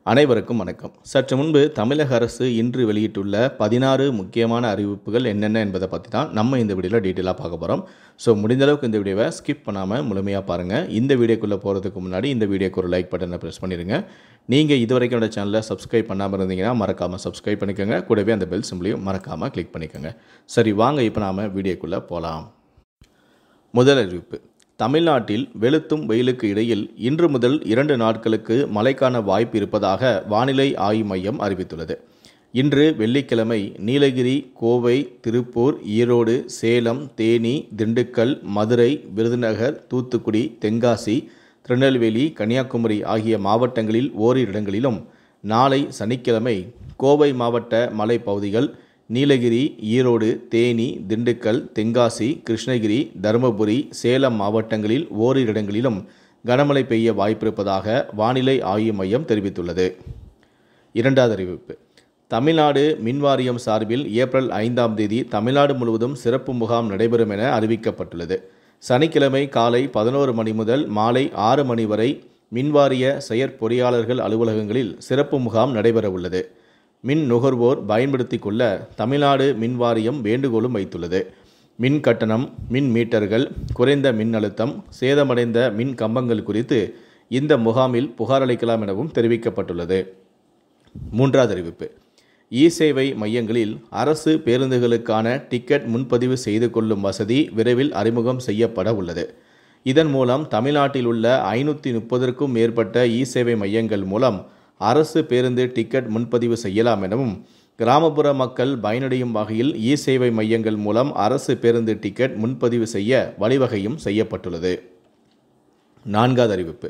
அனைவருக்கும் வணக்கம். சற்று முன்பு தமிழக அரசு இன்று வெளியிட்டுள்ள 16 முக்கியமான அறிவிப்புகள் என்னென்ன என்பதை பற்றி தான் நம்ம இந்த வீடியோவில் டீட்டெயிலாக பார்க்க போகிறோம். ஸோ முடிந்தளவுக்கு இந்த வீடியோவை ஸ்கிப் பண்ணாமல் முழுமையாக பாருங்கள். இந்த வீடியோக்குள்ளே போகிறதுக்கு முன்னாடி இந்த வீடியோக்கு ஒரு லைக் பட்டனை ப்ரெஸ் பண்ணிடுங்க. நீங்கள் இதுவரைக்கும் என்னோட சேனலை சப்ஸ்கிரைப் பண்ணாமல் இருந்தீங்கன்னா மறக்காமல் சப்ஸ்கிரைப் பண்ணிக்கோங்க. கூடவே அந்த பெல் சிம்பிளையும் மறக்காமல் கிளிக் பண்ணிக்கோங்க. சரி, வாங்க இப்போ நாம் வீடியோக்குள்ளே போகலாம். முதல் அறிவிப்பு: தமிழ்நாட்டில் வெளுத்தும் வெயிலுக்கு இடையில் இன்று முதல் 2 நாட்களுக்கு மழைக்கான வாய்ப்பு இருப்பதாக வானிலை ஆய்வு மையம் அறிவித்துள்ளது. இன்று வெள்ளிக்கிழமை நீலகிரி, கோவை, திருப்பூர், ஈரோடு, சேலம், தேனி, திண்டுக்கல், மதுரை, விருதுநகர், தூத்துக்குடி, தென்காசி, திருநெல்வேலி, கன்னியாகுமரி ஆகிய மாவட்டங்களில் ஓரிரு இடங்களிலும், நாளை சனிக்கிழமை கோவை மாவட்ட மலைப்பகுதிகள், நீலகிரி, ஈரோடு, தேனி, திண்டுக்கல், தென்காசி, கிருஷ்ணகிரி, தருமபுரி, சேலம் மாவட்டங்களில் ஓரிரு இடங்களிலும் கனமழை பெய்ய வாய்ப்பிருப்பதாக வானிலை ஆய்வு மையம் தெரிவித்துள்ளது. இரண்டாவது அறிவிப்பு: தமிழ்நாடு மின்வாரியம் சார்பில் ஏப்ரல் 5ஆம் தேதி தமிழ்நாடு முழுவதும் சிறப்பு முகாம் நடைபெறும் என அறிவிக்கப்பட்டுள்ளது. சனிக்கிழமை காலை 11 மணி முதல் மாலை 6 மணி வரை மின்வாரிய செயற்பொறியாளர்கள் அலுவலகங்களில் சிறப்பு முகாம் நடைபெறவுள்ளது. மின் நுகர்வோர் பயன்படுத்திக் கொள்ள தமிழ்நாடு மின்வாரியம் வேண்டுகோளும் வைத்துள்ளது. மின் கட்டணம், மின் மீட்டர்கள், குறைந்த மின் அழுத்தம், சேதமடைந்த மின் கம்பங்கள் குறித்து இந்த முகாமில் புகார் அளிக்கலாம் எனவும் தெரிவிக்கப்பட்டுள்ளது. மூன்றாவது அறிவிப்பு: இ-சேவை மையங்களில் அரசு பேருந்துகளுக்கான டிக்கெட் முன்பதிவு செய்து கொள்ளும் வசதி விரைவில் அறிமுகம் செய்யப்பட உள்ளது. இதன் மூலம் தமிழ்நாட்டில் உள்ள 530க்கும் மேற்பட்ட இ-சேவை மையங்கள் மூலம் அரசு பேருந்து டிக்கெட் முன்பதிவு செய்யலாம் எனவும், கிராமப்புற மக்கள் பயனடையும் வகையில் இ-சேவை மையங்கள் மூலம் அரசு பேருந்து டிக்கெட் முன்பதிவு செய்ய வழிவகையும் செய்யப்பட்டுள்ளது. நான்காவது அறிவிப்பு: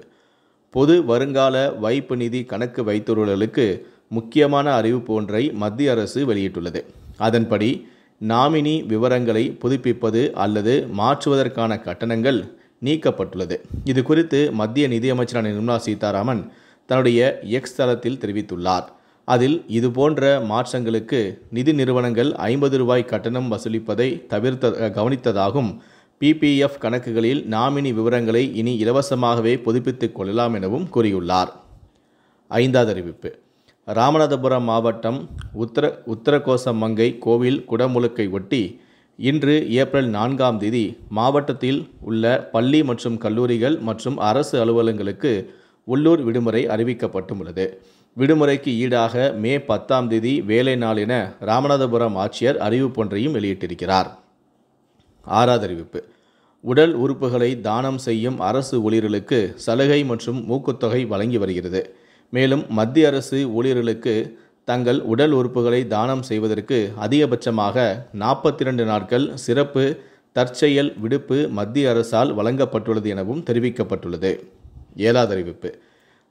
பொது வருங்கால வைப்பு நிதி கணக்கு வைத்துள்ளவர்களுக்கு முக்கியமான அறிவிப்பு ஒன்றை மத்திய அரசு வெளியிட்டுள்ளது. அதன்படி நாமினி விவரங்களை புதுப்பிப்பது அல்லது மாற்றுவதற்கான கட்டணங்கள் நீக்கப்பட்டுள்ளது. இது குறித்து மத்திய நிதியமைச்சரான நிர்மலா சீதாராமன் தன்னுடைய எக்ஸ் தளத்தில் தெரிவித்துள்ளார். அதில் இதுபோன்ற மாற்றங்களுக்கு நிதி நிறுவனங்கள் ₹50 கட்டணம் வசூலிப்பதை கவனித்ததாகவும், பிபிஎஃப் கணக்குகளில் நாமினி விவரங்களை இனி இலவசமாகவே புதுப்பித்துக் கொள்ளலாம் எனவும் கூறியுள்ளார். ஐந்தாவது அறிவிப்பு: ராமநாதபுரம் மாவட்டம் உத்தரகோசமங்கை கோவில் குடமுழுக்கை ஒட்டி இன்று ஏப்ரல் 4ஆம் தேதி மாவட்டத்தில் உள்ள பள்ளி மற்றும் கல்லூரிகள் மற்றும் அரசு அலுவலகங்களுக்கு உள்ளூர் விடுமுறை அறிவிக்கப்பட்டுள்ளது. விடுமுறைக்கு ஈடாக மே 10ஆம் தேதி வேலை நாள் என ராமநாதபுரம் ஆட்சியர் அறிவிப்பொன்றையும் வெளியிட்டிருக்கிறார். ஆறாவது அறிவிப்பு: உடல் உறுப்புகளை தானம் செய்யும் அரசு ஊழியர்களுக்கு சலுகை மற்றும் ஊக்கத்தொகை வழங்கி வருகிறது. மேலும் மத்திய அரசு ஊழியர்களுக்கு தங்கள் உடல் உறுப்புகளை தானம் செய்வதற்கு அதிகபட்சமாக 42 நாட்கள் சிறப்பு தற்செயல் விடுப்பு மத்திய அரசால் வழங்கப்பட்டுள்ளது எனவும் தெரிவிக்கப்பட்டுள்ளது. ஏழாவது அறிவிப்பு: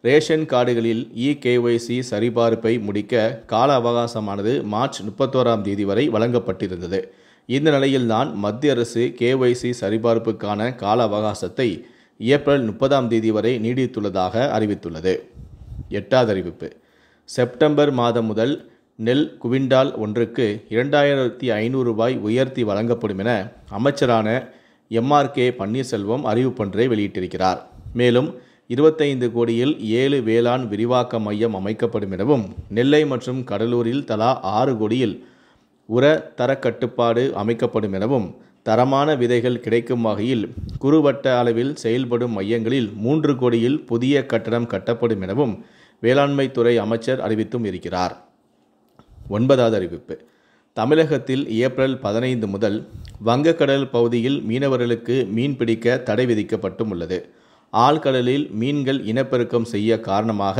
ரேஷன் கார்டுகளில் இ-KYC சரிபார்ப்பை முடிக்க கால அவகாசமானது மார்ச் 31ஆம் தேதி வரை வழங்கப்பட்டிருந்தது. இந்த நிலையில்தான் மத்திய அரசு KYC சரிபார்ப்புக்கான கால அவகாசத்தை ஏப்ரல் 30ஆம் தேதி வரை நீடித்துள்ளதாக அறிவித்துள்ளது. எட்டாவது அறிவிப்பு: செப்டம்பர் மாதம் முதல் நெல் குவிண்டால் ஒன்றுக்கு ₹2500 உயர்த்தி வழங்கப்படும் என அமைச்சரான MRK பன்னீர்செல்வம் அறிவிப்பொன்றை வெளியிட்டிருக்கிறார். மேலும் 25 கோடியில் 7 வேளாண் விரிவாக்க மையம் அமைக்கப்படும் எனவும், நெல்லை மற்றும் கடலூரில் தலா 6 கோடியில் உர தரக்கட்டுப்பாடு அமைக்கப்படும் எனவும், தரமான விதைகள் கிடைக்கும் வகையில் குறுவட்ட அளவில் செயல்படும் மையங்களில் 3 கோடியில் புதிய கட்டடம் கட்டப்படும் எனவும் வேளாண்மை துறை அமைச்சர் அறிவித்தும் இருக்கிறார். ஒன்பதாவது அறிவிப்பு: தமிழகத்தில் ஏப்ரல் 15 முதல் வங்கக்கடல் பகுதியில் மீனவர்களுக்கு மீன் பிடிக்க தடை விதிக்கப்பட்டும் உள்ளது. ஆழ்கடலில் மீன்கள் இனப்பெருக்கம் செய்ய காரணமாக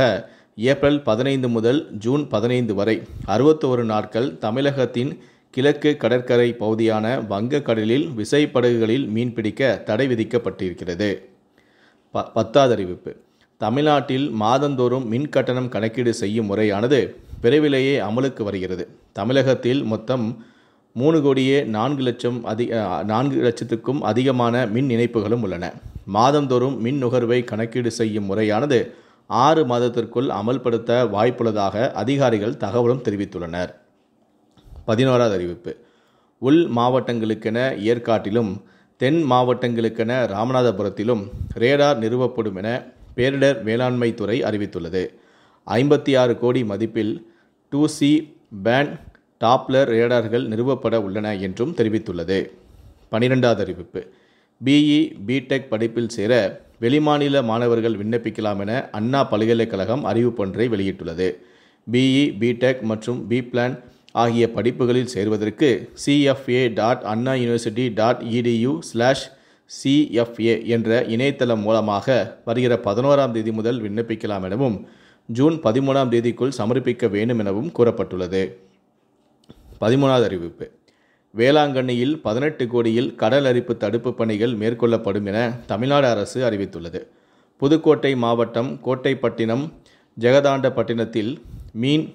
ஏப்ரல் 15 முதல் ஜூன் 15 வரை 61 நாட்கள் தமிழகத்தின் கிழக்கு கடற்கரை பகுதியான வங்கக்கடலில் விசைப்படகுகளில் மீன்பிடிக்க தடை விதிக்கப்பட்டிருக்கிறது. 10வது அறிவிப்பு: தமிழ்நாட்டில் மாதந்தோறும் மின் கட்டணம் கணக்கீடு செய்யும் முறையானது விரைவிலேயே அமலுக்கு வருகிறது. தமிழகத்தில் மொத்தம் 3,04,00,000 லட்சத்துக்கும் அதிகமான மின் இணைப்புகளும் உள்ளன. மாதந்தோறும் மின் நுகர்வை கணக்கீடு செய்யும் முறையானது 6 மாதத்திற்குள் அமல்படுத்த வாய்ப்புள்ளதாக அதிகாரிகள் தகவலும் தெரிவித்துள்ளனர். 11வது அறிவிப்பு: உள் மாவட்டங்களுக்கென ஏற்காட்டிலும் தென் மாவட்டங்களுக்கென ராமநாதபுரத்திலும் ரேடார் நிறுவப்படும் என பேரிடர் மேலாண்மை துறை அறிவித்துள்ளது. 56 கோடி மதிப்பில் 2C பேண்ட் டாப்ளர் ரேடார்கள் நிறுவப்பட உள்ளன என்றும் தெரிவித்துள்ளது. 12வது அறிவிப்பு. பிஇ பிடெக் படிப்பில் சேர வெளிமாநில மாணவர்கள் விண்ணப்பிக்கலாம் என அண்ணா பல்கலைக்கழகம் அறிவிப்பொன்றை வெளியிட்டுள்ளது. பிஇ பிடெக் மற்றும் பிபிளான் ஆகிய படிப்புகளில் சேர்வதற்கு cfa.annauniversity.edu/cfa என்ற இணையதளம் மூலமாக வருகிற 11ஆம் தேதி முதல் விண்ணப்பிக்கலாம் எனவும் ஜூன் 13ஆம் தேதிக்குள் சமர்ப்பிக்க வேண்டும் எனவும் கூறப்பட்டுள்ளது. 13வது அறிவிப்பு. வேளாங்கண்ணியில் 18 கோடியில் கடல் அரிப்பு தடுப்பு பணிகள் மேற்கொள்ளப்படும் என தமிழ்நாடு அரசு அறிவித்துள்ளது. புதுக்கோட்டை மாவட்டம் கோட்டைப்பட்டினம் ஜெகதாண்டப்பட்டினத்தில் மீன்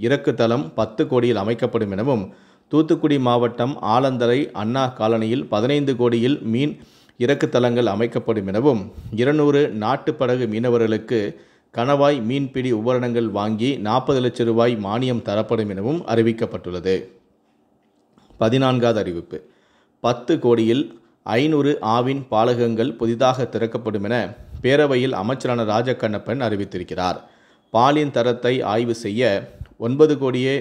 இறக்குதளம் 10 கோடியில் அமைக்கப்படும் எனவும், தூத்துக்குடி மாவட்டம் ஆலந்தரை அண்ணா காலனியில் 15 கோடியில் மீன் இறக்குதளங்கள் அமைக்கப்படும் எனவும், 200 நாட்டுப்படகு மீனவர்களுக்கு கணவாய் மீன்பிடி உபகரணங்கள் வாங்கி 40 லட்சம் ரூபாய் மானியம் தரப்படும் எனவும் அறிவிக்கப்பட்டுள்ளது. 14வது அறிவிப்பு. 10 கோடியில் 500 ஆவின் பாலகங்கள் புதிதாக திறக்கப்படும் என பேரவையில் அமைச்சரான ராஜகண்ணப்பன் அறிவித்திருக்கிறார். பாலின் தரத்தை ஆய்வு செய்ய 9 கோடியே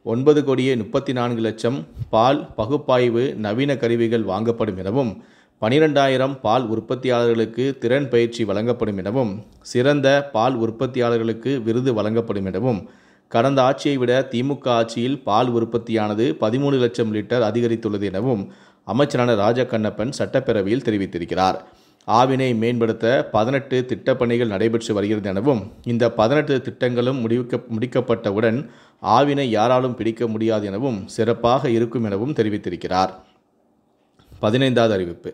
34 லட்சம் பால் பகுப்பாய்வு நவீன கருவிகள் வாங்கப்படும் எனவும், 12,000 பால் உற்பத்தியாளர்களுக்கு திறன் பயிற்சி வழங்கப்படும் எனவும், சிறந்த பால் உற்பத்தியாளர்களுக்கு விருது வழங்கப்படும் எனவும், கடந்த ஆட்சியை விட திமுக ஆட்சியில் பால் உற்பத்தியானது 13 லட்சம் லிட்டர் அதிகரித்துள்ளது எனவும் அமைச்சரான ராஜகண்ணப்பன் சட்டப்பேரவையில் தெரிவித்திருக்கிறார். ஆவினை மேம்படுத்த 18 திட்டப்பணிகள் நடைபெற்று வருகிறது எனவும், இந்த 18 திட்டங்களும் முடிக்கப்பட்டவுடன் ஆவினை யாராலும் பிடிக்க முடியாது எனவும் சிறப்பாக இருக்கும் எனவும் தெரிவித்திருக்கிறார். 15வது அறிவிப்பு.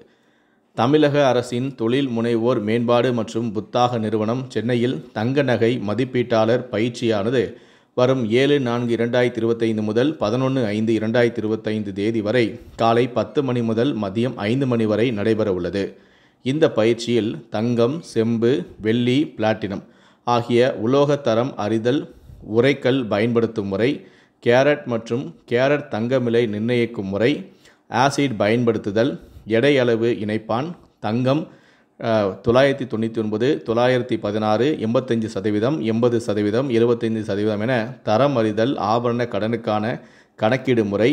தமிழக அரசின் தொழில் முனைவோர் மேம்பாடு மற்றும் புத்தாக்க நிறுவனம் சென்னையில் தங்க நகை மதிப்பீட்டாளர் பயிற்சியானது வரும் 7/4/2025 முதல் 11/5/2025 தேதி வரை காலை 10 மணி முதல் மதியம் 5 மணி வரை நடைபெற உள்ளது. இந்த பயிற்சியில் தங்கம், செம்பு, வெள்ளி, பிளாட்டினம் ஆகிய உலோகத்தரம் அறிதல், உரைக்கல் பயன்படுத்தும் முறை, கேரட் மற்றும் கேரட் தங்கமிலை நிர்ணயிக்கும் முறை, ஆசிட் பயன்படுத்துதல், எடை அளவு இணைப்பான், தங்கம் 999, 916, 85%, 80%, 75% என தரம் அறிதல், ஆபரண கடனுக்கான கணக்கீடு முறை,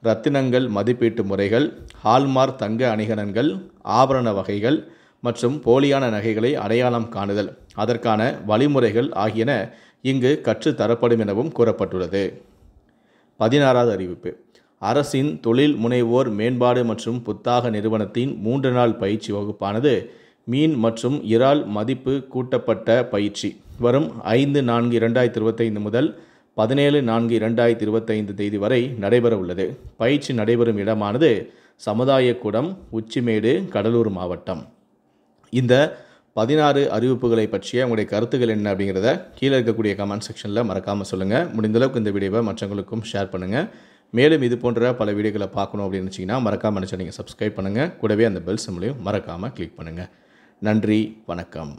இரத்தினங்கள் மதிப்பீட்டு முறைகள், ஹால்மார்க் தங்க அணிகலன்கள், ஆபரண வகைகள் மற்றும் போலியான நகைகளை அடையாளம் காணுதல், அதற்கான வழிமுறைகள் ஆகியன இங்கு கற்றுத்தரப்படும் எனவும் கூறப்பட்டுள்ளது. 16வது அறிவிப்பு. அரசின் தொழில் முனைவோர் மேம்பாடு மற்றும் புத்தாக்க நிறுவனத்தின் 3 நாள் பயிற்சி வகுப்பானது மீன் மற்றும் இறால் மதிப்பு கூட்டப்பட்ட பயிற்சி வரும் 5/4/2025 முதல் 17/4/2025 தேதி வரை நடைபெற உள்ளது. பயிற்சி நடைபெறும் இடமானது சமுதாயக்கூடம், உச்சிமேடு, கடலூர் மாவட்டம். இந்த 16 அறிவிப்புகளை பற்றிய உங்களுடைய கருத்துக்கள் என்ன அப்படிங்கிறத கீழே இருக்கக்கூடிய கமெண்ட் செக்ஷனில் மறக்காமல் சொல்லுங்கள். முடிந்தளவுக்கு இந்த வீடியோவை மற்றவங்களுக்கும் ஷேர் பண்ணுங்கள். மேலும் இது போன்ற பல வீடியோக்களை பார்க்கணும் அப்படின்னு நினச்சிங்கன்னா மறக்காமல் நினச்சா நீங்கள் சப்ஸ்கிரைப் பண்ணுங்கள். கூடவே அந்த பெல் சிம்பலையும் மறக்காமல் கிளிக் பண்ணுங்கள். நன்றி, வணக்கம்.